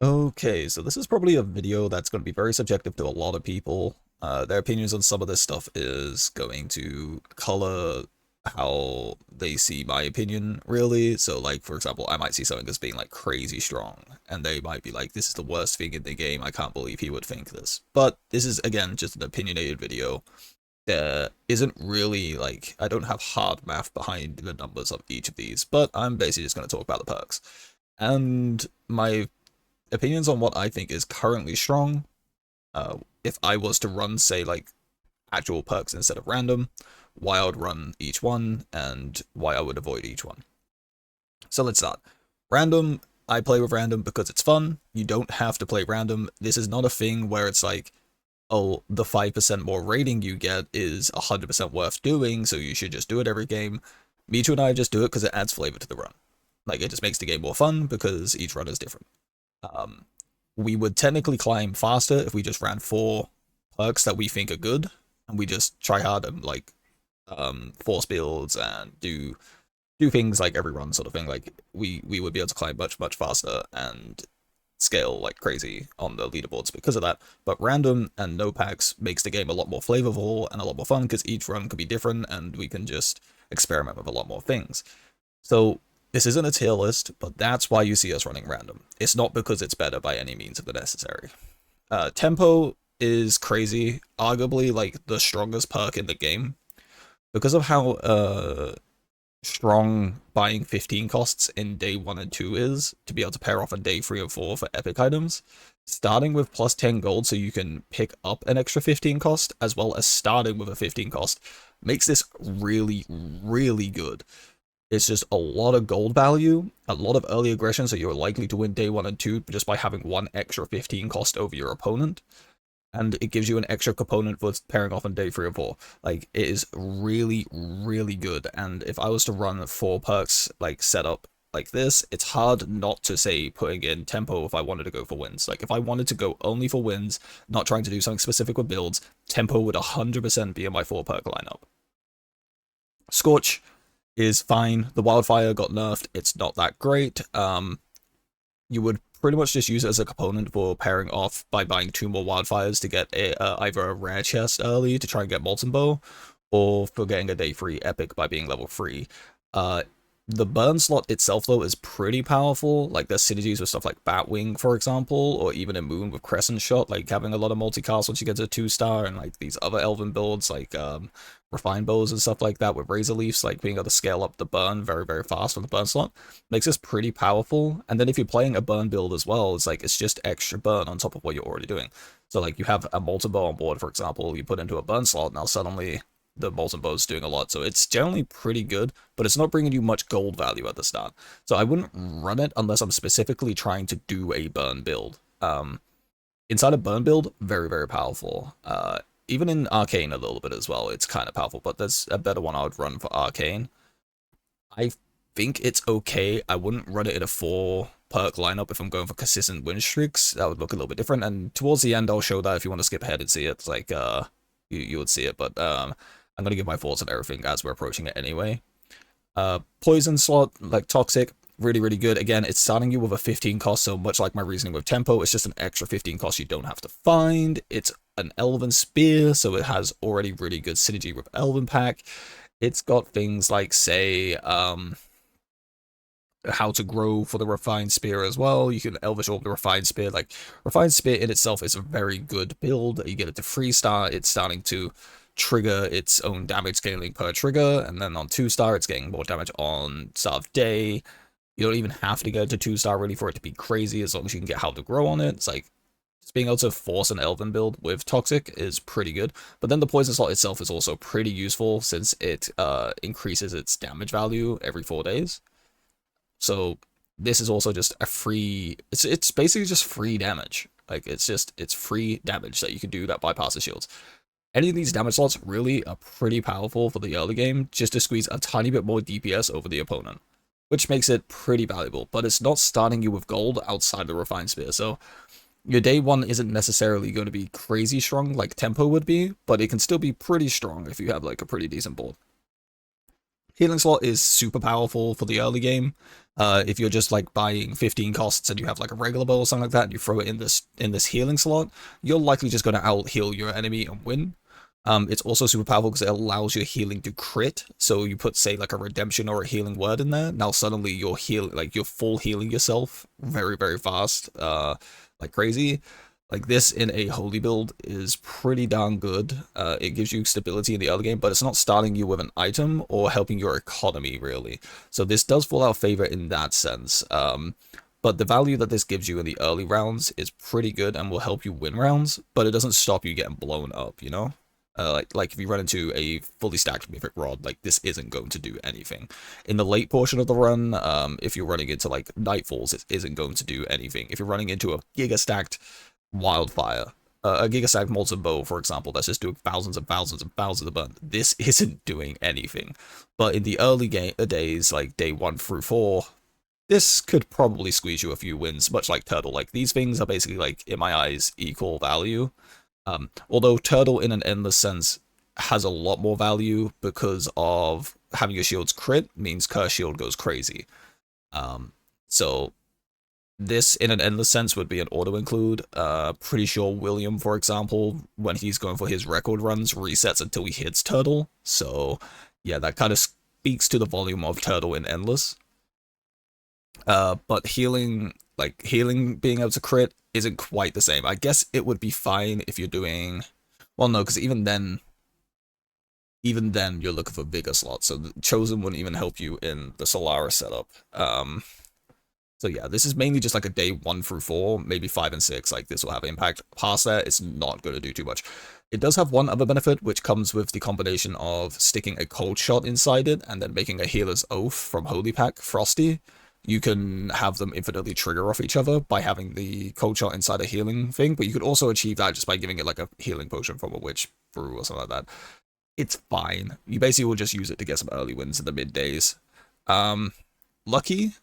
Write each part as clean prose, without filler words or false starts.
Okay, so this is probably a video that's going to be very subjective to a lot of people. Their opinions on some of this stuff is going to color how they see my opinion, really. So, like, for example, I might see something as being, like, crazy strong, and they might be like, this is the worst thing in the game, I can't believe he would think this. But this is, again, just an opinionated video. There isn't really, like, I don't have hard math behind the numbers of each of these, but I'm basically just going to talk about the perks. And my opinions on what I think is currently strong. If I was to run, say, like actual perks instead of random, why I would run each one, and why I would avoid each one. So let's start. Random, I play with random because it's fun. You don't have to play random. This is not a thing where it's like, oh, the 5% more rating you get is 100% worth doing, so you should just do it every game. Michu and I just do it because it adds flavor to the run. Like, it just makes the game more fun because each run is different. Um, we would technically climb faster if we just ran 4 perks that we think are good, and we just try hard and like force builds and do things like every run sort of thing. Like we would be able to climb much faster and scale like crazy on the leaderboards because of that. But random and no packs makes the game a lot more flavorful and a lot more fun because each run could be different and we can just experiment with a lot more things. So this isn't a tier list, but that's why you see us running random. It's not because it's better by any means of the necessary. Tempo is crazy, arguably like the strongest perk in the game because of how strong buying 15 costs in day 1 and 2 is to be able to pair off on day 3 and 4 for epic items. Starting with plus 10 gold so you can pick up an extra 15 cost, as well as starting with a 15 cost, makes this really good. It's just a lot of gold value, a lot of early aggression, so you're likely to win day 1 and 2 just by having one extra 15 cost over your opponent. And it gives you an extra component for pairing off on day 3 or 4. Like, it is really good. And if I was to run 4 perks, like, set up like this, it's hard not to say putting in tempo if I wanted to go for wins. Like, if I wanted to go only for wins, not trying to do something specific with builds, tempo would 100% be in my 4 perk lineup. Scorch is fine. The wildfire got nerfed. It's not that great. You would pretty much just use it as a component for pairing off by buying 2 more wildfires to get either a rare chest early to try and get molten bow, or for getting a day 3 epic by being level 3. The burn slot itself, though, is pretty powerful. Like, there's synergies with stuff like Batwing, for example, or even a Moon with Crescent Shot, like having a lot of multicast once you get to 2-star, and like these other Elven builds, like Refined Bows and stuff like that, with Razor Leafs, like being able to scale up the burn very fast on the burn slot, makes this pretty powerful. And then if you're playing a burn build as well, it's just extra burn on top of what you're already doing. So, like, you have a Molten Bow on board, for example, you put into a burn slot, now suddenly the Molten Bow is doing a lot, so it's generally pretty good, but it's not bringing you much gold value at the start. So I wouldn't run it unless I'm specifically trying to do a burn build. Inside a burn build, very powerful. Even in Arcane a little bit as well, it's kind of powerful, but there's a better one I would run for Arcane. I think it's okay. I wouldn't run it in a 4 perk lineup if I'm going for consistent win streaks. That would look a little bit different, and towards the end I'll show that if you want to skip ahead and see it. It's like, you would see it, but I'm gonna give my thoughts on everything as we're approaching it anyway. Poison slot, like Toxic, really good. Again, it's starting you with a 15 cost, so much like my reasoning with Tempo, it's just an extra 15 cost you don't have to find. It's an Elven Spear, so it has already really good synergy with Elven Pack. It's got things like, say, how to grow for the Refined Spear as well. You can Elvish Orb the Refined Spear. Like, Refined Spear in itself is a very good build. You get it to 3-star, it's starting to trigger its own damage scaling per trigger, and then on 2-star, it's getting more damage on start of day. You don't even have to get to 2-star really for it to be crazy, as long as you can get how to grow on it. It's like, just being able to force an Elven build with Toxic is pretty good. But then the Poison slot itself is also pretty useful, since it increases its damage value every 4 days. So this is also just a free, it's basically just free damage. Like, it's free damage that you can do that bypasses shields. Any of these damage slots really are pretty powerful for the early game, just to squeeze a tiny bit more DPS over the opponent, which makes it pretty valuable, but it's not starting you with gold outside the Refined Spear, so your day 1 isn't necessarily going to be crazy strong like Tempo would be, but it can still be pretty strong if you have like a pretty decent board. Healing slot is super powerful for the early game. If you're just like buying 15 costs and you have like a regular bow or something like that, and you throw it in this healing slot, you're likely just going to out heal your enemy and win. It's also super powerful because it allows your healing to crit. So you put, say, like a redemption or a healing word in there. Now suddenly you're you're full healing yourself very, very fast, like crazy. Like this in a holy build is pretty darn good. It gives you stability in the early game, but it's not starting you with an item or helping your economy really. So this does fall out of favor in that sense. But the value that this gives you in the early rounds is pretty good and will help you win rounds, but it doesn't stop you getting blown up, you know? Like if you run into a fully stacked Mythic Rod, like this isn't going to do anything. In the late portion of the run, if you're running into like Nightfalls, it isn't going to do anything. If you're running into a Giga stacked Wildfire, a Giga stacked Molten Bow, for example, that's just doing thousands and thousands and thousands of burn, this isn't doing anything. But in the early days, like day 1 through 4, this could probably squeeze you a few wins, much like Turtle. Like these things are basically like, in my eyes, equal value. Although Turtle in an endless sense has a lot more value because of having your shields crit means Curse Shield goes crazy. So this in an endless sense would be an auto include. Pretty sure William, for example, when he's going for his record runs, resets until he hits Turtle. So yeah, that kind of speaks to the volume of Turtle in endless. But healing being able to crit isn't quite the same. I guess it would be fine if you're doing, well, no, because even then you're looking for bigger slots. So the Chosen wouldn't even help you in the Solaris setup. So yeah, this is mainly just like a day 1 through 4, maybe 5 and 6. Like this will have impact. Past that, it's not going to do too much. It does have one other benefit, which comes with the combination of sticking a cold shot inside it and then making a Healer's Oath from Holy Pack Frosty. You can have them infinitely trigger off each other by having the cold shot inside a healing thing, but you could also achieve that just by giving it like a healing potion from a witch brew or something like that. It's fine. You basically will just use it to get some early wins in the mid days. Lucky,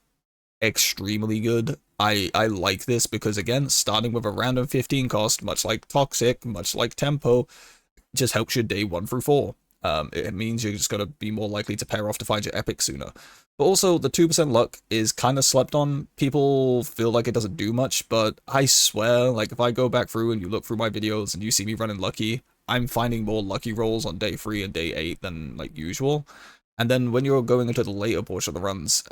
extremely good. I like this because, again, starting with a random 15 cost, much like Toxic, much like Tempo, just helps you day 1 through 4. It means you're just going to be more likely to pair off to find your epic sooner. But also, the 2% luck is kind of slept on. People feel like it doesn't do much, but I swear, like, if I go back through and you look through my videos and you see me running Lucky, I'm finding more Lucky rolls on day 3 and day 8 than, like, usual. And then when you're going into the later portion of the runs,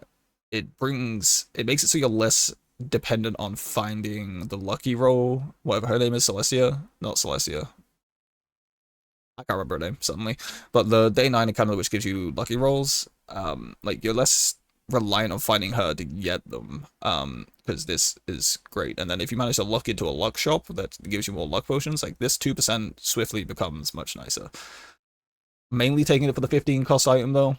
it makes it so you're less dependent on finding the Lucky roll, whatever her name is, Celestia? Not Celestia. I can't remember her name suddenly, but the day 9 encounter, which gives you lucky rolls, like you're less reliant on finding her to get them, because this is great. And then if you manage to luck into a luck shop that gives you more luck potions, like this 2% swiftly becomes much nicer. Mainly taking it for the 15 cost item though.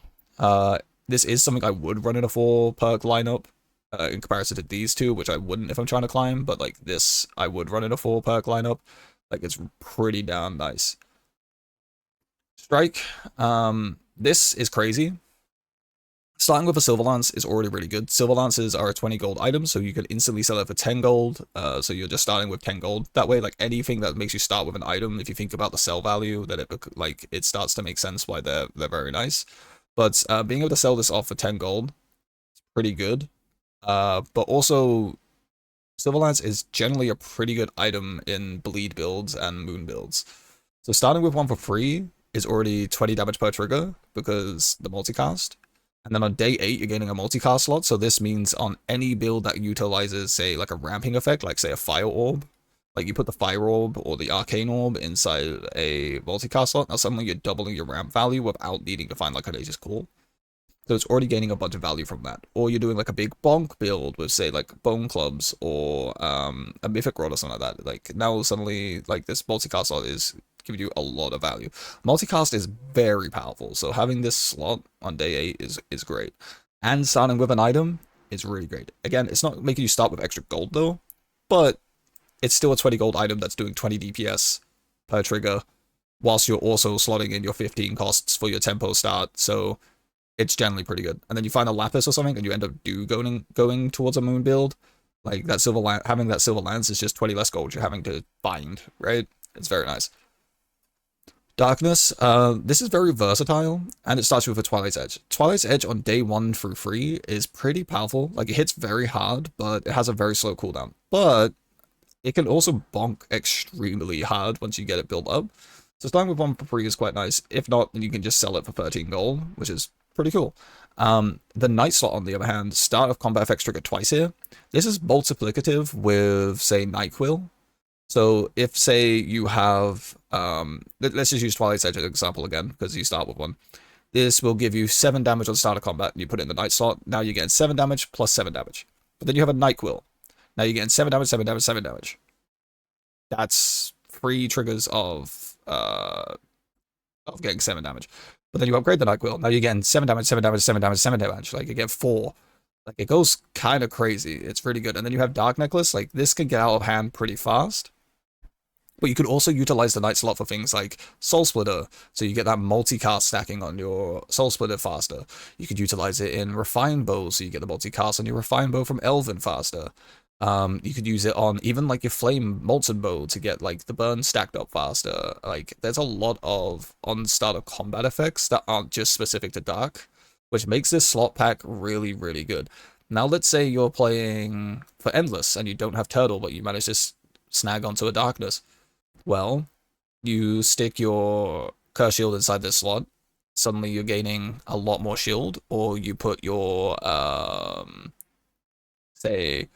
This is something I would run in a 4 perk lineup, in comparison to these two, which I wouldn't if I'm trying to climb, but like this I would run in a 4 perk lineup. Like it's pretty damn nice. Strike, this is crazy. Starting with a Silver Lance is already really good. Silver Lances are a 20 gold item, so you can instantly sell it for 10 gold. So you're just starting with 10 gold. That way, like anything that makes you start with an item, if you think about the sell value, then it starts to make sense why they're very nice. But being able to sell this off for 10 gold is pretty good. But also, Silver Lance is generally a pretty good item in bleed builds and moon builds. So starting with one for free is already 20 damage per trigger because the multicast. And then on day 8, you're getting a multicast slot. So this means on any build that utilizes, say, like a ramping effect, like, say, a Fire Orb, like you put the Fire Orb or the Arcane Orb inside a multicast slot, now suddenly you're doubling your ramp value without needing to find, like, Audacious Call. So it's already gaining a bunch of value from that. Or you're doing, like, a big bonk build with, say, like, Bone Clubs or a Mythic Rod or something like that. Like, now suddenly, like, this multicast slot is giving you a lot of value. Multicast is very powerful, so having this slot on day 8 is great. And starting with an item is really great. Again, it's not making you start with extra gold, though, but it's still a 20 gold item that's doing 20 DPS per trigger, whilst you're also slotting in your 15 costs for your tempo start, so it's generally pretty good. And then you find a Lapis or something, and you end up going towards a moon build. Like, that having that Silver Lance is just 20 less gold you're having to find, right? It's very nice. Darkness, this is very versatile, and it starts with a Twilight's Edge. Twilight's Edge on day 1 through 3 is pretty powerful. Like, it hits very hard, but it has a very slow cooldown. But it can also bonk extremely hard once you get it built up. So starting with 1 for free is quite nice. If not, then you can just sell it for 13 gold, which is pretty cool. The Night Slot, on the other hand, start of combat effects trigger twice here. This is multiplicative with, say, Nightquill. So if, say, you have, let's just use Twilight's Edge as an example again, because you start with one. This will give you 7 damage on start of combat, and you put it in the Night Slot. Now you're getting 7 damage plus 7 damage. But then you have a Nightquill. Now you're getting 7 damage, 7 damage, 7 damage. That's 3 triggers of getting 7 damage. But then you upgrade the Nightquill. Now you're getting 7 damage, 7 damage, 7 damage, 7 damage. Like, you get 4. Like, it goes kind of crazy. It's really good. And then you have Dark Necklace. Like, this can get out of hand pretty fast. But you could also utilize the Night Slot for things like Soul Splitter, so you get that multicast stacking on your Soul Splitter faster. You could utilize it in Refined Bow, so you get the multicast on your Refined Bow from Elven faster. You could use it on even like your Flame Molten Bow to get like the burn stacked up faster. Like, there's a lot of on-start of combat effects that aren't just specific to Dark, which makes this slot pack really, really good. Now, let's say you're playing for Endless and you don't have Turtle, but you manage to snag onto a Darkness. Well, you stick your Curse Shield inside this slot, suddenly you're gaining a lot more shield, or you put your, say,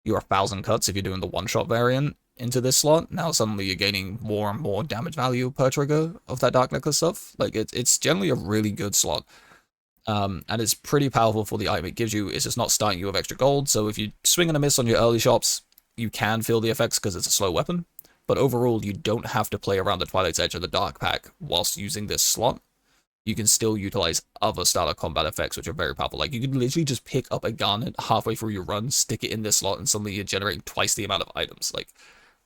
your 1,000 cuts if you're doing the one-shot variant into this slot. Now suddenly you're gaining more and more damage value per trigger of that Dark Necklace stuff. Like, it's generally a really good slot. And it's pretty powerful for the item it gives you. It's just not starting you with extra gold, so if you swing and a miss on your early shops, you can feel the effects because it's a slow weapon. But overall, you don't have to play around the Twilight's Edge or the Dark Pack whilst using this slot. You can still utilize other style of combat effects, which are very powerful. Like, you could literally just pick up a garnet halfway through your run, stick it in this slot, and suddenly you're generating twice the amount of items. Like,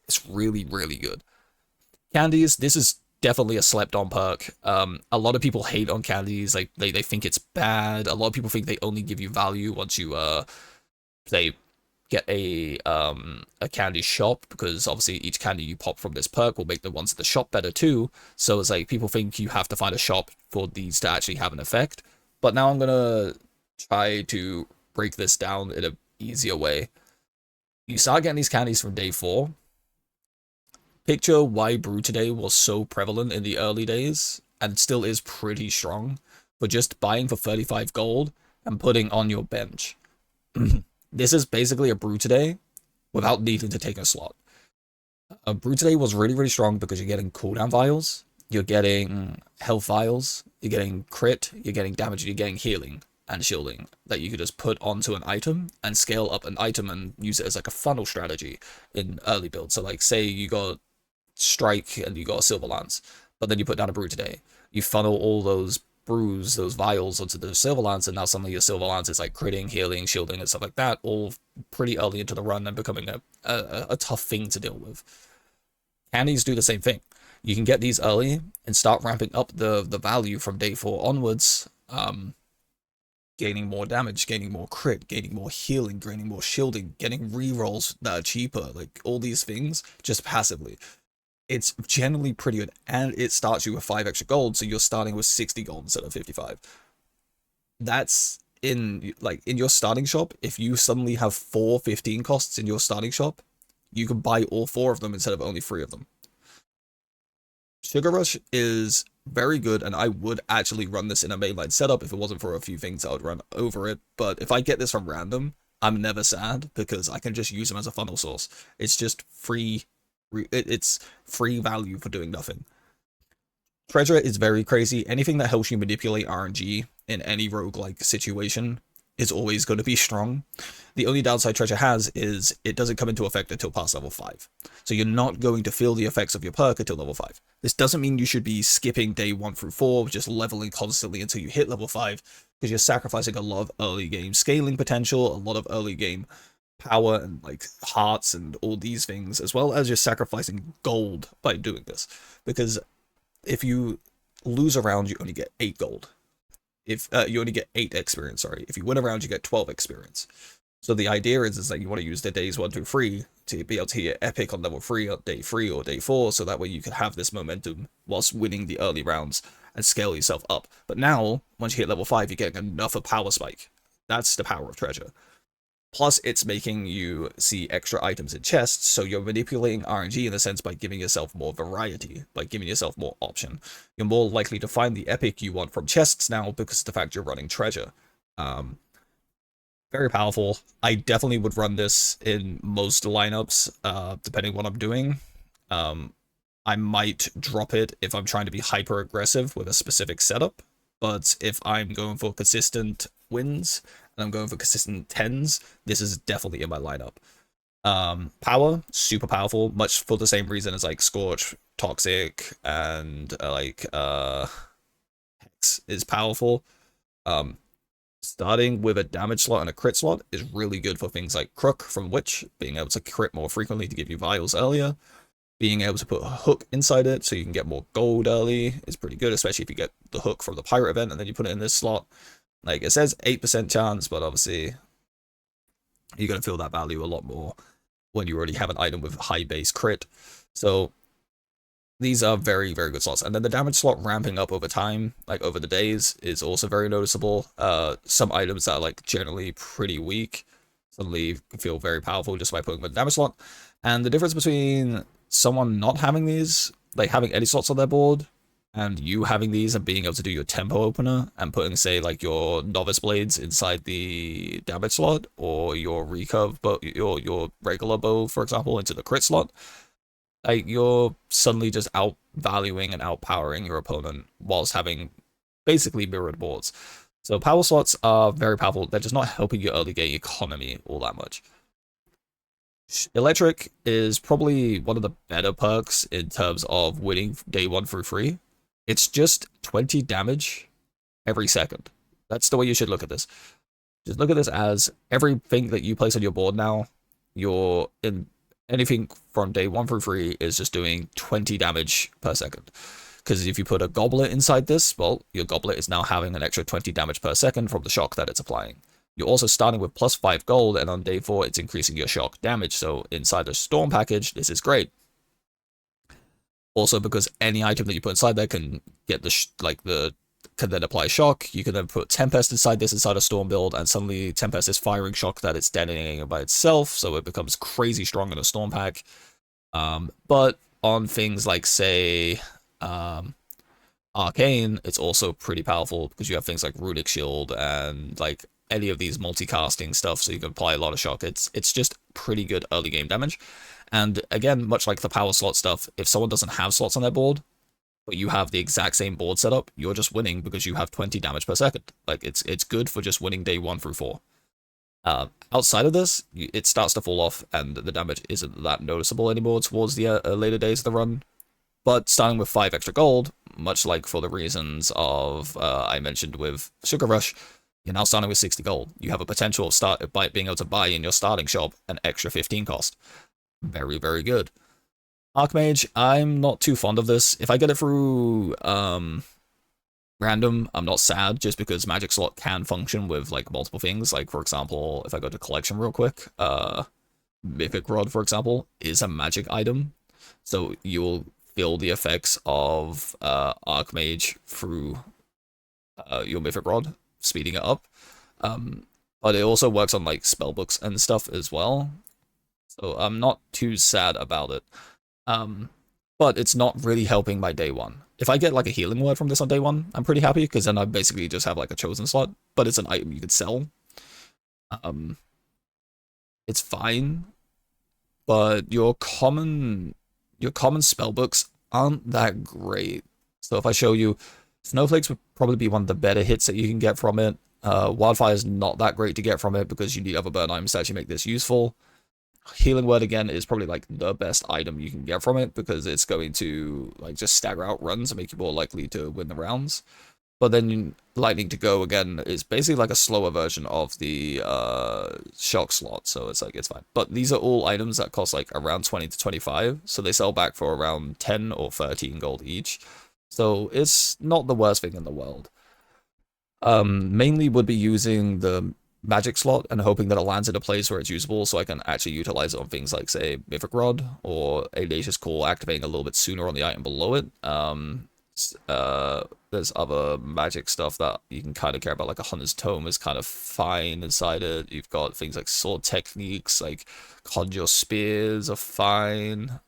it's really, really good. Candies, this is definitely a slept-on perk. A lot of people hate on Candies. Like, they think it's bad. A lot of people think they only give you value once you, say, get a candy shop, because obviously each candy you pop from this perk will make the ones at the shop better too. So it's like, people think you have to find a shop for these to actually have an effect. But now I'm gonna try to break this down in an easier way. You start getting these candies from day 4. Picture why Brew Today was so prevalent in the early days, and still is pretty strong, for just buying for 35 gold and putting on your bench. This is basically a Brew Today without needing to take a slot. A Brew Today was really, really strong because you're getting cooldown vials, you're getting health vials, you're getting crit, you're getting damage, you're getting healing and shielding that you could just put onto an item and scale up an item and use it as like a funnel strategy in early builds. So like, say you got Strike and you got a Silver Lance, but then you put down a Brew Today. You funnel all those brews, those vials, onto the Silver Lance, and now suddenly your Silver Lance is like critting, healing, shielding, and stuff like that, all pretty early into the run and becoming a tough thing to deal with. Candies do the same thing. You can get these early and start ramping up the value from day 4 onwards, gaining more damage, gaining more crit, gaining more healing, gaining more shielding, getting rerolls that are cheaper, like all these things just passively. It's generally pretty good, and it starts you with 5 extra gold, so you're starting with 60 gold instead of 55. That's in your starting shop. If you suddenly have 4 15 costs in your starting shop, you can buy all 4 of them instead of only 3 of them. Sugar Rush is very good, and I would actually run this in a mainline setup if it wasn't for a few things I would run over it. But if I get this from random, I'm never sad because I can just use them as a funnel source. It's just free. It's free value for doing nothing. Treasure is very crazy. Anything that helps you manipulate RNG in any roguelike situation is always going to be strong. The only downside Treasure has is it doesn't come into effect until past level 5. So you're not going to feel the effects of your perk until level 5. This doesn't mean you should be skipping day 1 through 4, just leveling constantly until you hit level 5, because you're sacrificing a lot of early game scaling potential, a lot of early game power and like hearts and all these things, as well as you're sacrificing gold by doing this, because if you lose a round you only get 8 gold. If you only get 8 experience, sorry. If you win a round you get 12 experience. So the idea is that you want to use the days 1 through 3 to be able to hit epic on level 3 on day 3 or day 4, so that way you can have this momentum whilst winning the early rounds and scale yourself up. But now, once you hit level 5, you're getting another power spike. That's the power of treasure. Plus, it's making you see extra items in chests, so you're manipulating RNG in a sense by giving yourself more variety, by giving yourself more option. You're more likely to find the epic you want from chests now because of the fact you're running treasure. Very powerful. I definitely would run this in most lineups, depending on what I'm doing. I might drop it if I'm trying to be hyper aggressive with a specific setup, but if I'm going for consistent wins and I'm going for consistent 10s, this is definitely in my lineup. Power, super powerful, much for the same reason as like Scorch, Toxic, and Hex is powerful. Starting with a damage slot and a crit slot is really good for things like Crook from Witch, being able to crit more frequently to give you vials earlier. Being able to put a hook inside it so you can get more gold early is pretty good, especially if you get the hook from the pirate event and then you put it in this slot. Like, it says 8% chance, but obviously you're going to feel that value a lot more when you already have an item with high base crit. So these are very, very good slots. And then the damage slot ramping up over time, like over the days, is also very noticeable. Some items that are like generally pretty weak suddenly feel very powerful just by putting them in the damage slot. And the difference between someone not having these, like having any slots on their board, and you having these and being able to do your tempo opener and putting, say, like your novice blades inside the damage slot, or your recurve bow, your regular bow, for example, into the crit slot, like you're suddenly just outvaluing and outpowering your opponent whilst having basically mirrored boards. So power slots are very powerful. They're just not helping your early game economy all that much. Electric is probably one of the better perks in terms of winning day 1 through 3. It's just 20 damage every second. That's the way you should look at this. Just look at this as everything that you place on your board now, you're in anything from day 1 through 3 is just doing 20 damage per second. Because if you put a goblet inside this, well, your goblet is now having an extra 20 damage per second from the shock that it's applying. You're also starting with plus 5 gold, and on day 4, it's increasing your shock damage. So inside the storm package, this is great. Also, because any item that you put inside there can get can then apply shock. You can then put Tempest inside this, inside a storm build, and suddenly Tempest is firing shock that it's detonating by itself, so it becomes crazy strong in a storm pack. But on things like, say, Arcane, it's also pretty powerful because you have things like Runic Shield and like any of these multicasting stuff, so you can apply a lot of shock. It's just pretty good early game damage. And again, much like the power slot stuff, if someone doesn't have slots on their board, but you have the exact same board setup, you're just winning because you have 20 damage per second. Like, it's good for just winning day 1 through 4. Outside of this, it starts to fall off, and the damage isn't that noticeable anymore towards the later days of the run. But starting with 5 extra gold, much like for the reasons of I mentioned with Sugar Rush, you're now starting with 60 gold. You have a potential of being able to buy in your starting shop an extra 15 cost. Very, very good. Archmage, I'm not too fond of this. If I get it through random, I'm not sad, just because magic slot can function with like multiple things. Like, for example, if I go to collection real quick, Mythic Rod, for example, is a magic item. So you'll feel the effects of Archmage through your Mythic Rod, speeding it up. But it also works on like spellbooks and stuff as well. So I'm not too sad about it. But it's not really helping my day 1. If I get like a healing word from this on day 1, I'm pretty happy, because then I basically just have like a chosen slot, but it's an item you could sell. It's fine, but your common spellbooks aren't that great. So if I show you, Snowflakes would probably be one of the better hits that you can get from it. Wildfire is not that great to get from it because you need other burn items to actually make this useful. Healing Word, again, is probably like the best item you can get from it, because it's going to like just stagger out runs and make you more likely to win the rounds. But then Lightning to Go, again, is basically like a slower version of the shock slot, so it's like, it's fine. But these are all items that cost like around 20 to 25, so they sell back for around 10 or 13 gold each. So it's not the worst thing in the world. Mainly would be using the magic slot and hoping that it lands in a place where it's usable so I can actually utilize it on things like, say, Mythic Rod or Audacious Call activating a little bit sooner on the item below it. There's other magic stuff that you can kind of care about, like a Hunter's Tome is kind of fine inside it. You've got things like sword techniques, like Conjure Spears are fine.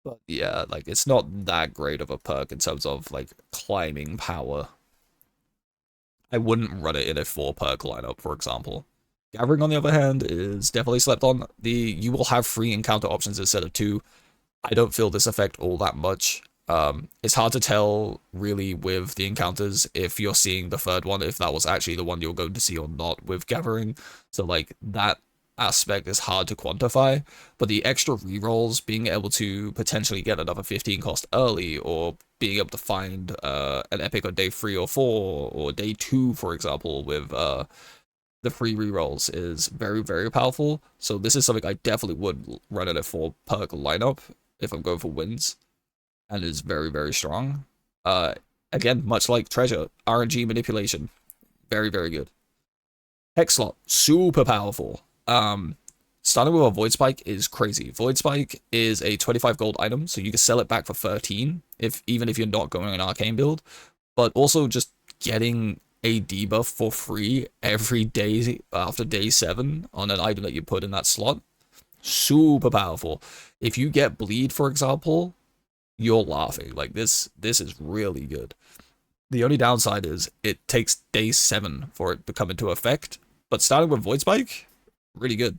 But yeah, like it's not that great of a perk in terms of like climbing power. I wouldn't run it in a 4 perk lineup, for example. Gathering, on the other hand, is definitely slept on. You will have 3 encounter options instead of 2. I don't feel this effect all that much. It's hard to tell, really, with the encounters if you're seeing the 3rd one, if that was actually the one you're going to see or not with Gathering. So, like, that aspect is hard to quantify, but the extra rerolls, being able to potentially get another 15 cost early, or being able to find an epic on day 3 or 4, or day 2, for example, with the free rerolls is very, very powerful. So this is something I definitely would run in a 4 perk lineup if I'm going for wins, and is very, very strong. Again, much like Treasure, RNG manipulation, very, very good. Hex slot, super powerful. Starting with a Void Spike is crazy. Void Spike is a 25 gold item, so you can sell it back for 13, even if you're not going an arcane build. But also just getting a debuff for free every day after day 7 on an item that you put in that slot, super powerful. If you get bleed, for example, you're laughing. Like, this is really good. The only downside is it takes day 7 for it to come into effect, but starting with Void Spike, really good.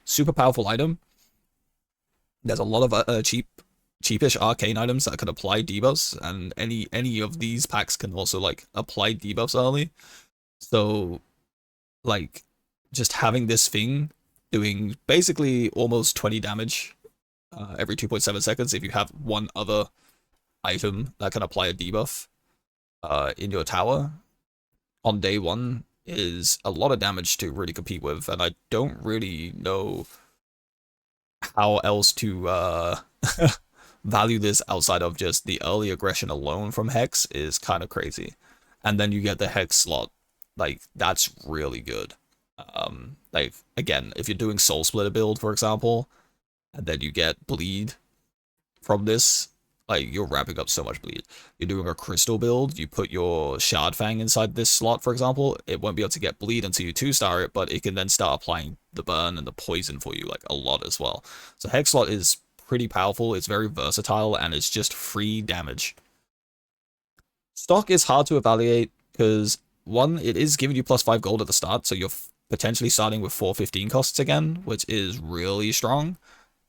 Super powerful item. There's a lot of cheapish arcane items that can apply debuffs, and any of these packs can also like apply debuffs early. So, like, just having this thing doing basically almost 20 damage every 2.7 seconds if you have one other item that can apply a debuff in your tower on day 1 is a lot of damage to really compete with, and I don't really know how else to value this outside of just the early aggression alone from Hex is kind of crazy. And then you get the Hex slot, like, that's really good. Like, again, if you're doing Soul Splitter build, for example, and then you get bleed from this, like, you're wrapping up so much bleed. You're doing a crystal build, you put your Shard Fang inside this slot, for example, it won't be able to get bleed until you 2-star it, but it can then start applying the burn and the poison for you, like, a lot as well. So Hex slot is pretty powerful, it's very versatile, and it's just free damage. Stock is hard to evaluate, because, 1, it is giving you plus 5 gold at the start, so you're potentially starting with 415 costs again, which is really strong.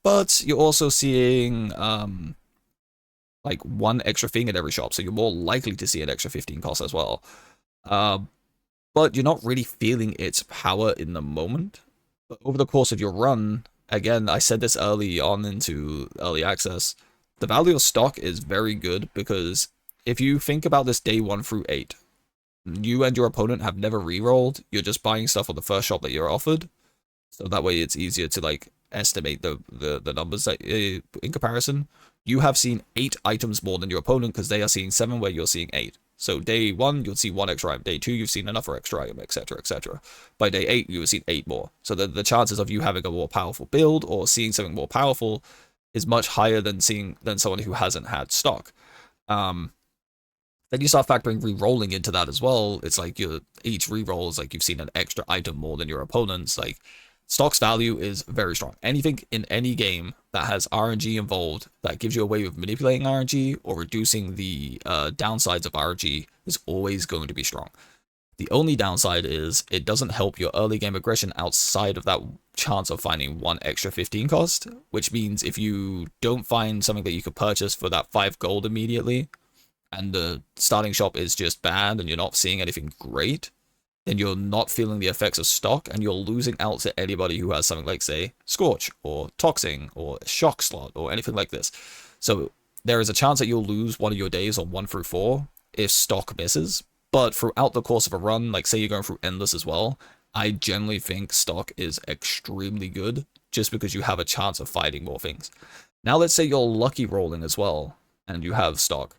But you're also seeing like 1 extra thing at every shop, so you're more likely to see an extra 15 cost as well. But you're not really feeling its power in the moment. But over the course of your run, again, I said this early on into early access, the value of stock is very good, because if you think about this day 1 through 8, you and your opponent have never rerolled, you're just buying stuff on the first shop that you're offered, so that way it's easier to like estimate the numbers that, in comparison. You have seen 8 items more than your opponent, because they are seeing 7 where you're seeing 8. So day 1, you'll see 1 extra item. Day 2, you've seen another extra item, etc, etc. By day 8, you have seen 8 more. So the chances of you having a more powerful build or seeing something more powerful is much higher than someone who hasn't had stock. Then you start factoring re-rolling into that as well. It's like each re-roll is like you've seen an extra item more than your opponent's. Like, stock's value is very strong. Anything in any game that has RNG involved that gives you a way of manipulating RNG or reducing the downsides of RNG is always going to be strong. The only downside is it doesn't help your early game aggression outside of that chance of finding 1 extra 15 cost, which means if you don't find something that you could purchase for that 5 gold immediately, and the starting shop is just bad and you're not seeing anything great, then you're not feeling the effects of stock, and you're losing out to anybody who has something like, say, Scorch, or Toxing, or Shock Slot, or anything like this. So there is a chance that you'll lose one of your days on 1 through 4 if stock misses, but throughout the course of a run, like say you're going through Endless as well, I generally think stock is extremely good, just because you have a chance of fighting more things. Now let's say you're lucky rolling as well, and you have stock.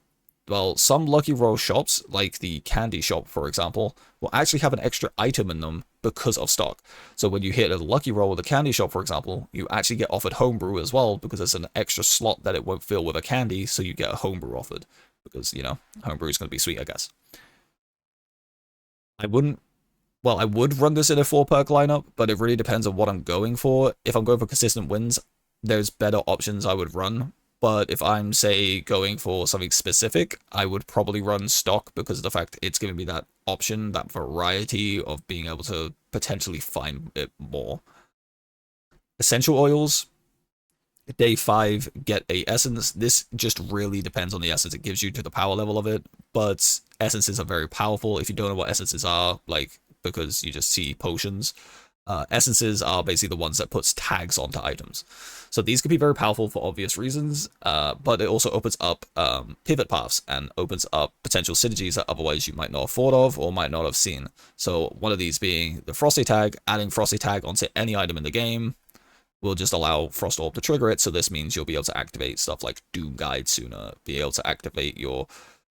Well, some Lucky Roll shops, like the Candy shop, for example, will actually have an extra item in them because of stock. So when you hit a Lucky Roll with a Candy shop, for example, you actually get offered Homebrew as well because it's an extra slot that it won't fill with a Candy, so you get a Homebrew offered. Because, you know, Homebrew is going to be sweet, I guess. I wouldn't... Well, I would run this in a 4-perk lineup, but it really depends on what I'm going for. If I'm going for consistent wins, there's better options I would run. But if I'm, say, going for something specific, I would probably run stock because of the fact it's giving me that option, that variety of being able to potentially find it more. Essential oils, day 5, get a essence. This just really depends on the essence it gives you to the power level of it, but essences are very powerful. If you don't know what essences are, like, because you just see potions, essences are basically the ones that puts tags onto items. So these can be very powerful for obvious reasons, but it also opens up pivot paths and opens up potential synergies that otherwise you might not have thought of or might not have seen. So one of these being the Frosty tag. Adding Frosty tag onto any item in the game will just allow Frost Orb to trigger it, so this means you'll be able to activate stuff like Doom Guide sooner, be able to activate your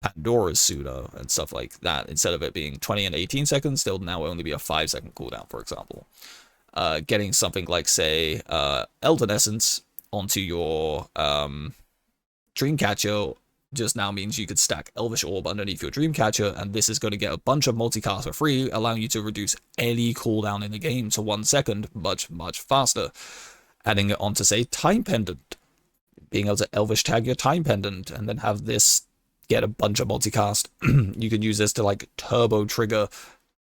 Pandora's sooner, and stuff like that. Instead of it being 20 and 18 seconds, there'll now only be a 5-second cooldown, for example. Getting something like, say, Elden Essence onto your Dreamcatcher just now means you could stack Elvish Orb underneath your Dreamcatcher, and this is going to get a bunch of multicast for free, allowing you to reduce any cooldown in the game to 1 second much, much faster. Adding it onto, say, Time Pendant. Being able to Elvish tag your Time Pendant, and then have this get a bunch of multicast. You can use this to, like, turbo trigger,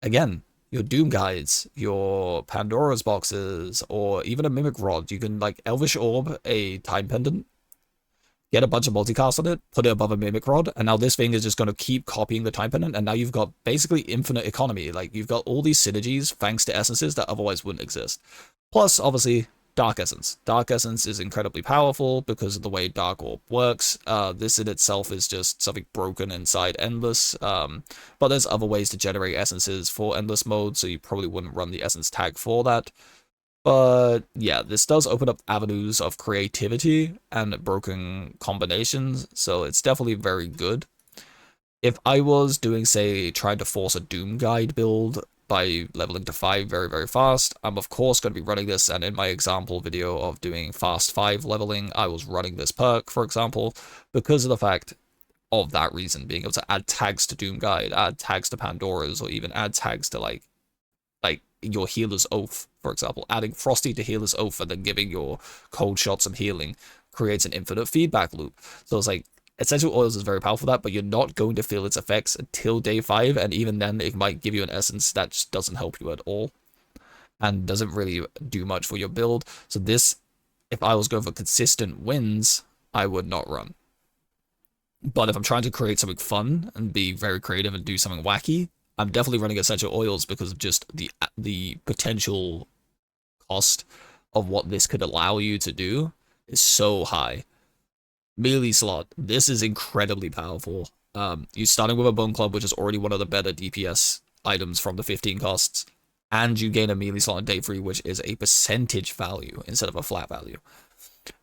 again, your Doom Guides, your Pandora's boxes, or even a Mimic Rod. You can, like, Elvish Orb a Time Pendant, get a bunch of multicast on it, put it above a Mimic Rod, and now this thing is just going to keep copying the Time Pendant, and now you've got basically infinite economy. Like, you've got all these synergies thanks to essences that otherwise wouldn't exist. Plus, obviously, Dark Essence. Dark Essence is incredibly powerful because of the way Dark Orb works. This in itself is just something broken inside Endless, but there's other ways to generate essences for Endless mode, so you probably wouldn't run the essence tag for that. But yeah, this does open up avenues of creativity and broken combinations, so it's definitely very good. If I was doing, say, trying to force a Doom Guide build by leveling to 5 very, very fast, I'm of course going to be running this, and in my example video of doing fast 5 leveling, I was running this perk, for example, because of the fact of that reason, being able to add tags to Doom Guide, add tags to Pandora's, or even add tags to, like your Healer's Oath, for example. Adding Frosty to Healer's Oath and then giving your cold shot some healing creates an infinite feedback loop. So it's like, Essential Oils is very powerful for that, but you're not going to feel its effects until day 5, and even then it might give you an essence that just doesn't help you at all, and doesn't really do much for your build. So this, if I was going for consistent wins, I would not run. But if I'm trying to create something fun and be very creative and do something wacky, I'm definitely running Essential Oils because of just the potential cost of what this could allow you to do is so high. Melee slot, this is incredibly powerful. You're starting with a Bone Club, which is already one of the better DPS items from the 15 costs, and you gain a melee slot on day 3, which is a percentage value instead of a flat value.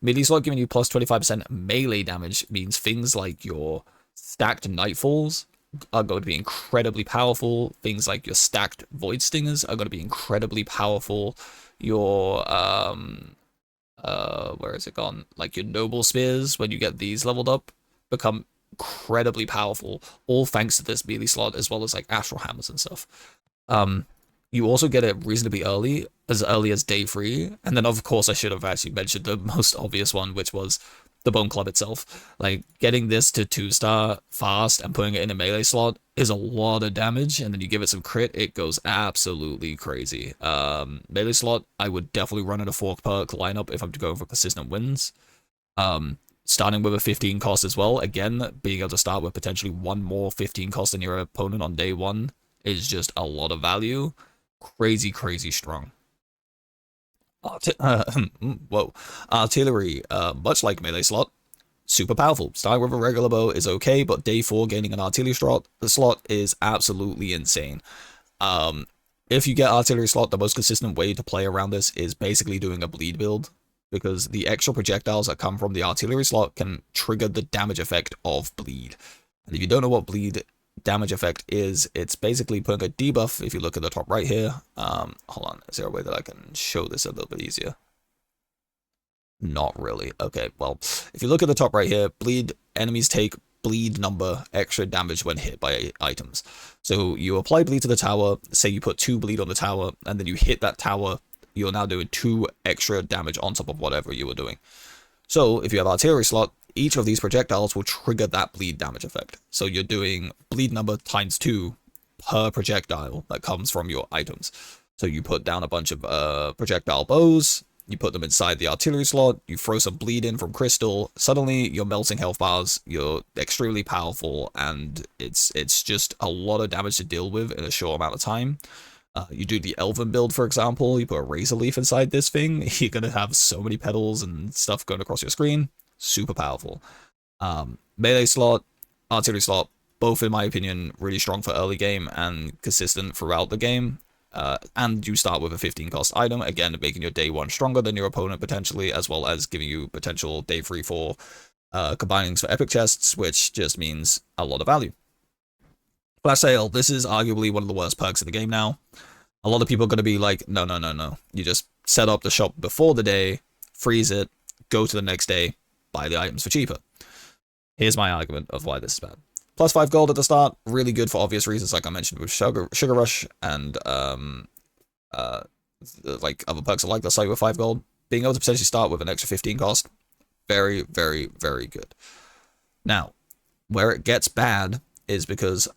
Melee slot giving you plus 25% melee damage means things like your stacked Nightfalls are going to be incredibly powerful. Things like your stacked Void Stingers are going to be incredibly powerful. Your where is it gone? Like your Noble Spears, when you get these leveled up, become incredibly powerful, all thanks to this melee slot, as well as like Astral Hammers and stuff. You also get it reasonably early as day 3, and then of course I should have actually mentioned the most obvious one, which was the Bone Club itself. Like, getting this to 2-star fast and putting it in a melee slot is a lot of damage, and then you give it some crit, it goes absolutely crazy. Melee slot, I would definitely run in a 4-perk lineup if I'm going for consistent wins. Starting with a 15 cost as well, again, being able to start with potentially one more 15 cost than your opponent on day 1 is just a lot of value. Crazy, crazy strong. Whoa. Artillery, much like melee slot, super powerful. Starting with a regular bow is okay, but day 4 gaining an artillery slot, the slot is absolutely insane. If you get artillery slot, the most consistent way to play around this is basically doing a bleed build, because the extra projectiles that come from the artillery slot can trigger the damage effect of bleed. And if you don't know what bleed damage effect is, it's basically putting a debuff. If you look at the top right here, hold on, is there a way that I can show this a little bit easier? Not really. Okay, well, if you look at the top right here, bleed, enemies take bleed number extra damage when hit by items. So you apply bleed to the tower, say you put 2 bleed on the tower, and then you hit that tower, you're now doing 2 extra damage on top of whatever you were doing. So if you have artillery slot, each of these projectiles will trigger that bleed damage effect. So you're doing bleed number times 2 per projectile that comes from your items. So you put down a bunch of projectile bows, you put them inside the artillery slot, you throw some bleed in from crystal, suddenly you're melting health bars, you're extremely powerful, and it's just a lot of damage to deal with in a short amount of time. You do the Elven build, for example, you put a Razor Leaf inside this thing, you're going to have so many petals and stuff going across your screen. Super powerful. Melee slot, artillery slot, both in my opinion really strong for early game and consistent throughout the game. And you start with a 15 cost item, again making your day 1 stronger than your opponent potentially, as well as giving you potential day 3 for combinings for epic chests, which just means a lot of value. Flash sale, this is arguably one of the worst perks in the game now. A lot of people are going to be like, no. You just set up the shop before the day, freeze it, go to the next day, buy the items for cheaper. Here's my argument of why this is bad. Plus 5 gold at the start, really good for obvious reasons, like I mentioned with Sugar Rush and like other perks I like that start with 5 gold. Being able to potentially start with an extra 15 cost, very, very, very good. Now, where it gets bad is because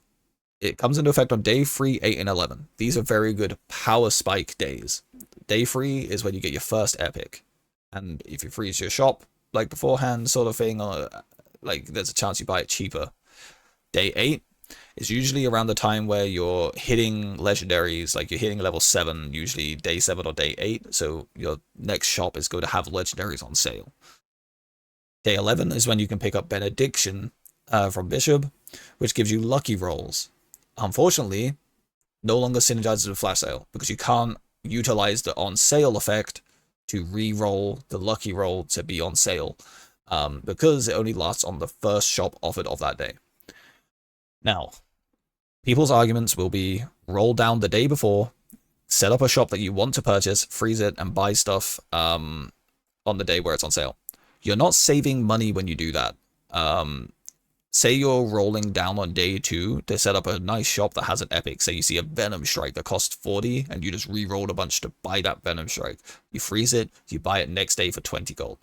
it comes into effect on day 3, 8, and 11. These are very good power spike days. Day 3 is when you get your first epic. And if you freeze your shop, like beforehand sort of thing, or like there's a chance you buy it cheaper. Day 8 is usually around the time where you're hitting legendaries, like you're hitting level 7, usually day 7 or day 8, so your next shop is going to have legendaries on sale. Day 11 is when you can pick up Benediction from Bishop, which gives you lucky rolls. Unfortunately, no longer synergizes with Flash Sale, because you can't utilize the on sale effect to re-roll the lucky roll to be on sale, because it only lasts on the first shop offered of that day. Now, people's arguments will be roll down the day before, set up a shop that you want to purchase, freeze it, and buy stuff on the day where it's on sale. You're not saving money when you do that. Say you're rolling down on day 2 to set up a nice shop that has an epic. Say you see a Venom Strike that costs 40 and you just re-rolled a bunch to buy that Venom Strike. You freeze it, you buy it next day for 20 gold.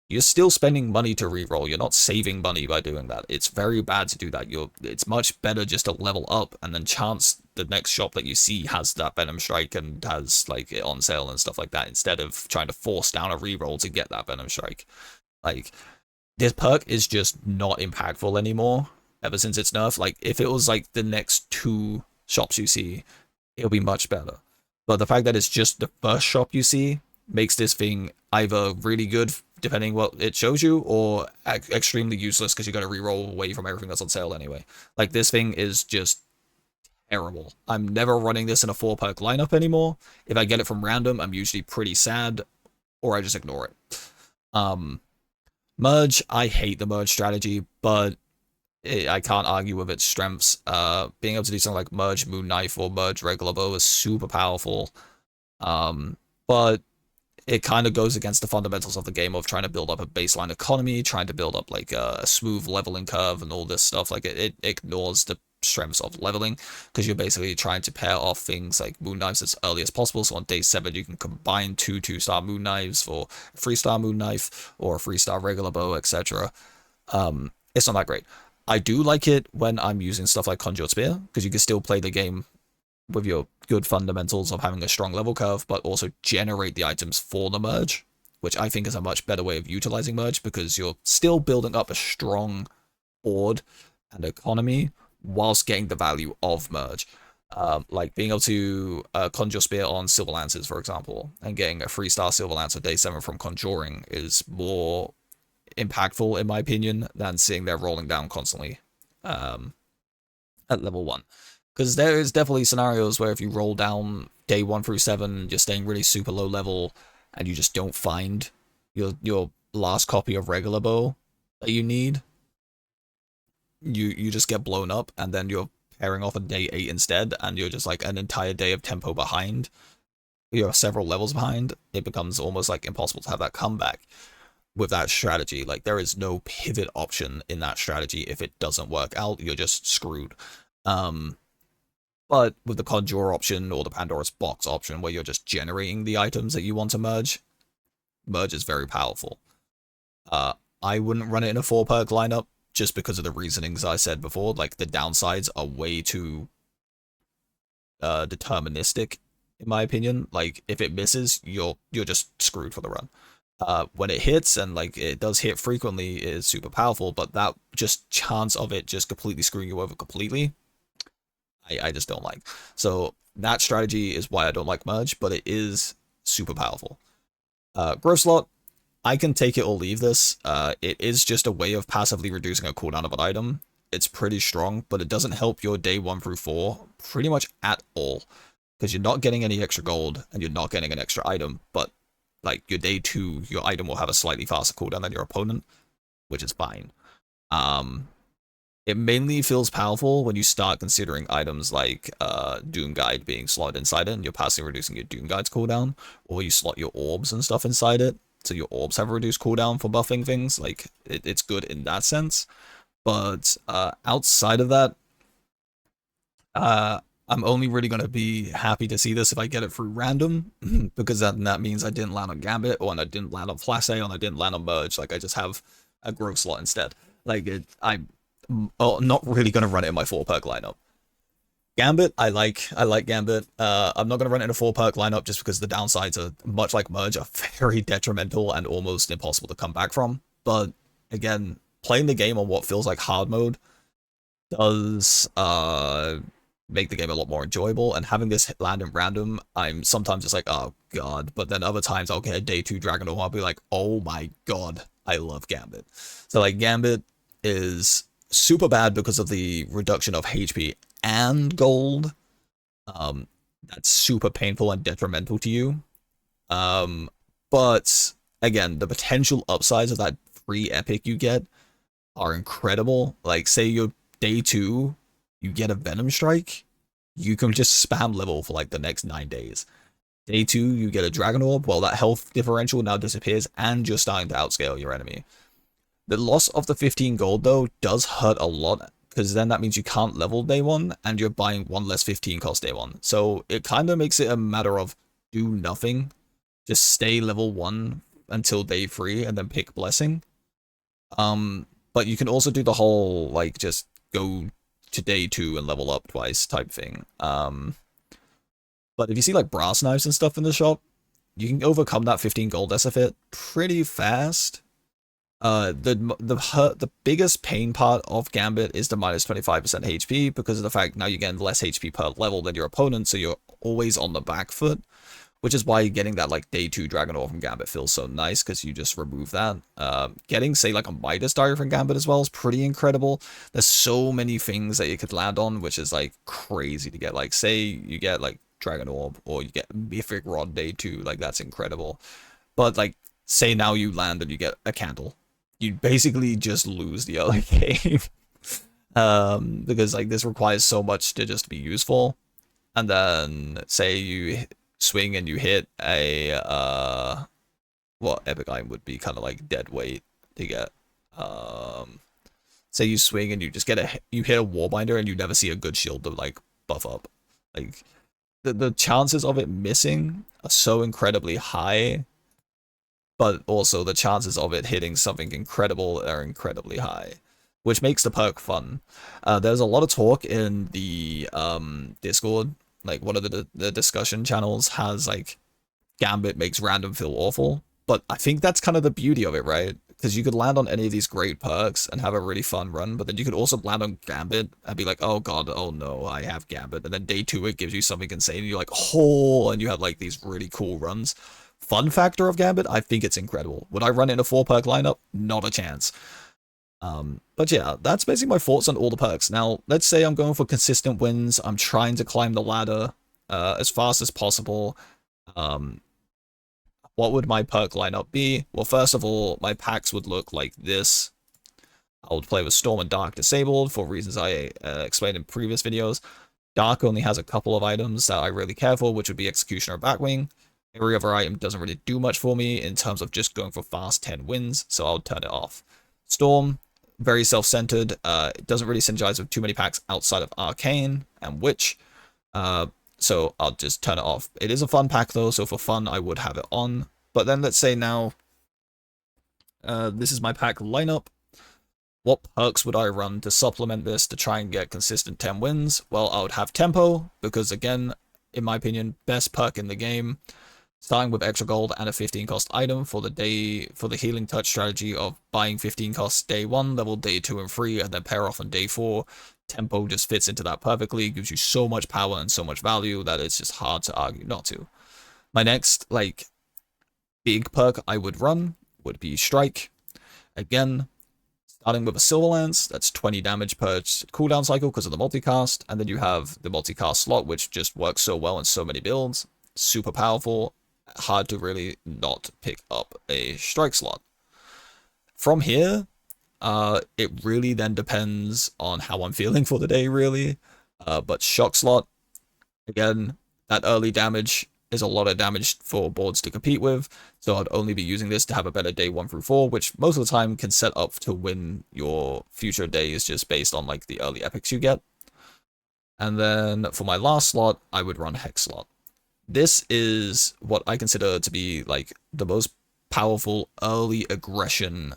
You're still spending money to re-roll. You're not saving money by doing that. It's very bad to do that. It's much better just to level up and then chance the next shop that you see has that Venom Strike and has like it on sale and stuff like that, instead of trying to force down a re-roll to get that Venom Strike. Like, this perk is just not impactful anymore ever since it's nerfed. Like, if it was like the next 2 shops you see, it'll be much better. But the fact that it's just the first shop you see makes this thing either really good, depending what it shows you, or extremely useless because you got to reroll away from everything that's on sale anyway. Like, this thing is just terrible. I'm never running this in a 4 perk lineup anymore. If I get it from random, I'm usually pretty sad, or I just ignore it. Merge, I hate the merge strategy, but I can't argue with its strengths. Being able to do something like merge Moon Knife or merge regular bow is super powerful. But it kind of goes against the fundamentals of the game of trying to build up a baseline economy, trying to build up like a smooth leveling curve and all this stuff. Like, it ignores the strengths of leveling, because you're basically trying to pair off things like Moon Knives as early as possible. So on day 7 you can combine 2 2-star Moon Knives for a 3-star Moon Knife or a 3-star regular bow, etc. It's not that great. I do like it when I'm using stuff like Conjured Spear, because you can still play the game with your good fundamentals of having a strong level curve, but also generate the items for the merge, which I think is a much better way of utilizing merge, because you're still building up a strong board and economy whilst getting the value of merge. Like being able to Conjure Spear on Silver Lances, for example, and getting a 3-star Silver Lance on day 7 from Conjuring is more impactful, in my opinion, than sitting there rolling down constantly at level 1. Because there is definitely scenarios where if you roll down day 1 through 7, you're staying really super low level, and you just don't find your last copy of regular bow that you need. you just get blown up, and then you're pairing off on day 8 instead, and you're just like an entire day of tempo behind. You're several levels behind. It becomes almost like impossible to have that comeback with that strategy. Like, there is no pivot option in that strategy. If it doesn't work out, you're just screwed. But with the Conjure option or the Pandora's Box option, where you're just generating the items that you want to merge is very powerful. I wouldn't run it in a 4-perk lineup just because of the reasonings I said before. Like, the downsides are way too deterministic, in my opinion. Like, if it misses, you're just screwed for the run. When it hits, and like it does hit frequently, is super powerful, but that just chance of it just completely screwing you over completely, I just don't like. So that strategy is why I don't like merge, but it is super powerful. Growth slot, I can take it or leave this. It is just a way of passively reducing a cooldown of an item. It's pretty strong, but it doesn't help your day 1 through 4 pretty much at all, because you're not getting any extra gold and you're not getting an extra item, but like your day 2, your item will have a slightly faster cooldown than your opponent, which is fine. It mainly feels powerful when you start considering items like Doom Guide being slotted inside it, and you're passively reducing your Doom Guide's cooldown, or you slot your orbs and stuff inside it, so your orbs have a reduced cooldown for buffing things. Like, it's good in that sense. But outside of that, I'm only really going to be happy to see this if I get it through random, because that means I didn't land on Gambit, or I didn't land on Flash, or I didn't land on Merge. Like, I just have a growth slot instead. Like, I'm not really going to run it in my 4-perk lineup. Gambit, I like Gambit. I'm not going to run it in a 4-perk lineup just because the downsides are, much like Merge, are very detrimental and almost impossible to come back from. But again, playing the game on what feels like hard mode does make the game a lot more enjoyable, and having this land in random, I'm sometimes just like, oh god, but then other times I'll get a day 2 Dragon Orb, I'll be like, oh my god, I love Gambit. So like, Gambit is super bad because of the reduction of HP and gold. That's super painful and detrimental to you. But again, the potential upsides of that free epic you get are incredible. Like, say your day 2, you get a Venom Strike, you can just spam level for like the next 9 days. Day 2, you get a Dragon Orb, well, that health differential now disappears, and you're starting to outscale your enemy. The loss of the 15 gold, though, does hurt a lot, because then that means you can't level day 1, and you're buying 1 less 15 cost day 1. So it kind of makes it a matter of do nothing, just stay level 1 until day 3, and then pick Blessing. But you can also do the whole, like, just go to day 2 and level up twice type thing. But if you see like brass knives and stuff in the shop, you can overcome that 15 gold deficit pretty fast. The biggest pain part of Gambit is the minus 25% HP, because of the fact now you're getting less HP per level than your opponent, so you're always on the back foot. Which is why getting that like day 2 Dragon Orb from Gambit feels so nice, because you just remove that. Getting, say, like a Midas Diary from Gambit as well is pretty incredible. There's so many things that you could land on, which is like crazy to get. Like, say you get like Dragon Orb, or you get Mythic Rod day 2, like that's incredible. But like, say now you land and you get a Candle, you basically just lose the early game. Because like this requires so much to just be useful. And then say you swing and you hit a what epic item would be kind of like dead weight to get. Say you swing and you just get you hit a Warbinder and you never see a good shield to like buff up. Like the chances of it missing are so incredibly high, but also the chances of it hitting something incredible are incredibly high, which makes the perk fun. There's a lot of talk in the Discord. Like, one of the discussion channels has, like, Gambit makes random feel awful. But I think that's kind of the beauty of it, right? Because you could land on any of these great perks and have a really fun run, but then you could also land on Gambit and be like, oh god, oh no, I have Gambit. And then day 2, it gives you something insane, and you're like, oh, and you have, like, these really cool runs. Fun factor of Gambit, I think it's incredible. Would I run it in a 4-perk lineup? Not a chance. But yeah, that's basically my thoughts on all the perks. Now, let's say I'm going for consistent wins. I'm trying to climb the ladder as fast as possible. What would my perk lineup be? Well, first of all, my packs would look like this. I would play with Storm and Dark disabled for reasons I explained in previous videos. Dark only has a couple of items that I really care for, which would be Executioner or Batwing. Every other item doesn't really do much for me in terms of just going for fast 10 wins, so I'll turn it off. Storm, very self-centered. It doesn't really synergize with too many packs outside of Arcane and Witch, so I'll just turn it off. It is a fun pack though, so for fun I would have it on. But then let's say now, this is my pack lineup. What perks would I run to supplement this to try and get consistent 10 wins? Well, I would have Tempo, because again, in my opinion, best perk in the game. Starting with extra gold and a 15 cost item for the healing touch strategy of buying 15 costs day 1, level day 2 and 3, and then pair off on day 4. Tempo just fits into that perfectly, gives you so much power and so much value that it's just hard to argue not to. My next, like, big perk I would run would be Strike. Again, starting with a Silver Lance, that's 20 damage per cooldown cycle because of the multicast, and then you have the multicast slot, which just works so well in so many builds. Super powerful, hard to really not pick up a strike slot. From here, it really then depends on how I'm feeling for the day, really. But shock slot, again, that early damage is a lot of damage for boards to compete with, so I'd only be using this to have a better day 1 through 4, which most of the time can set up to win your future days just based on like the early epics you get. And then for my last slot, I would run Hex slot. This is what I consider to be like the most powerful early aggression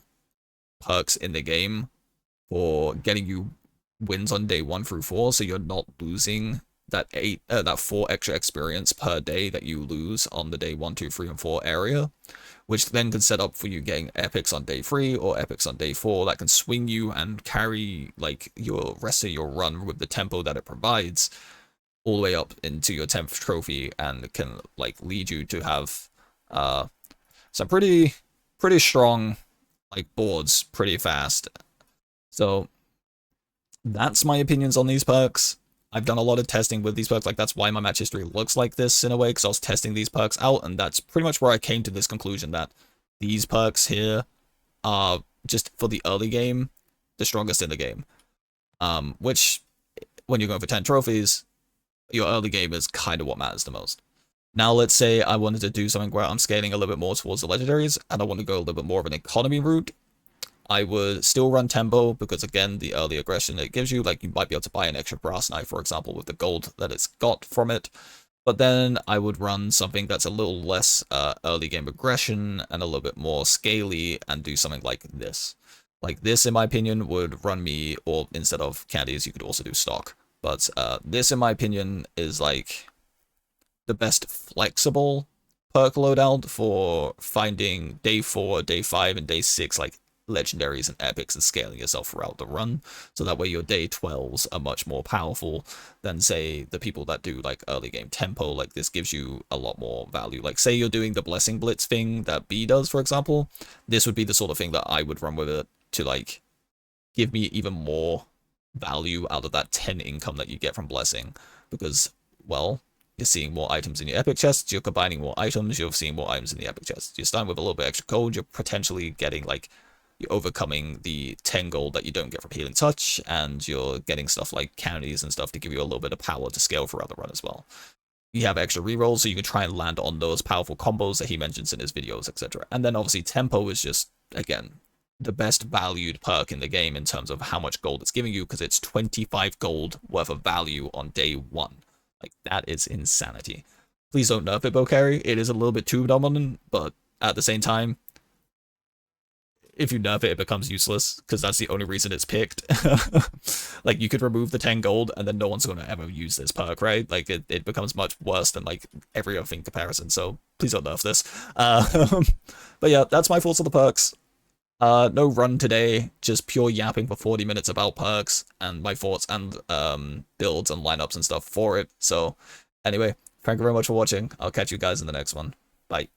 perks in the game for getting you wins on day 1 through 4, so you're not losing that 4 extra experience per day that you lose on the day 1, 2, 3, and 4 area, which then can set up for you getting epics on day 3 or epics on day 4 that can swing you and carry like your rest of your run with the tempo that it provides all the way up into your 10th trophy, and can like lead you to have some pretty strong like boards pretty fast. So that's my opinions on these perks. I've done a lot of testing with these perks, like that's why my match history looks like this in a way, because I was testing these perks out, and that's pretty much where I came to this conclusion that these perks here are just for the early game the strongest in the game. Which when you're going for 10 trophies, your early game is kind of what matters the most. Now let's say I wanted to do something where I'm scaling a little bit more towards the legendaries, and I want to go a little bit more of an economy route. I would still run Tempo, because again, the early aggression it gives you, like you might be able to buy an extra brass knife, for example, with the gold that it's got from it. But then I would run something that's a little less early game aggression and a little bit more scaly, and do something like this. Like this, in my opinion, would run me, or instead of Candies, you could also do stock. But this, in my opinion, is like the best flexible perk loadout for finding day 4, day 5, and day 6 like legendaries and epics and scaling yourself throughout the run. So that way your day 12s are much more powerful than, say, the people that do like early game tempo. Like this gives you a lot more value. Like say you're doing the Blessing Blitz thing that B does, for example. This would be the sort of thing that I would run with it to like give me even more value out of that 10 income that you get from Blessing, because, well, you're seeing more items in your epic chests, you're combining more items, you're seeing more items in the epic chests. You're starting with a little bit extra gold, you're potentially getting like, you're overcoming the 10 gold that you don't get from Healing Touch, and you're getting stuff like Candies and stuff to give you a little bit of power to scale throughout the run as well. You have extra rerolls, so you can try and land on those powerful combos that he mentions in his videos, etc. And then obviously Tempo is just, again, the best valued perk in the game in terms of how much gold it's giving you, because it's 25 gold worth of value on day 1. Like, that is insanity. Please don't nerf it, Bokari. It is a little bit too dominant, but at the same time, if you nerf it, it becomes useless, because that's the only reason it's picked. Like, you could remove the 10 gold, and then no one's going to ever use this perk, right? Like, it becomes much worse than, like, every other thing comparison, so please don't nerf this. But yeah, that's my thoughts on the perks. No run today, just pure yapping for 40 minutes about perks and my thoughts and builds and lineups and stuff for it. So anyway, thank you very much for watching. I'll catch you guys in the next one. Bye.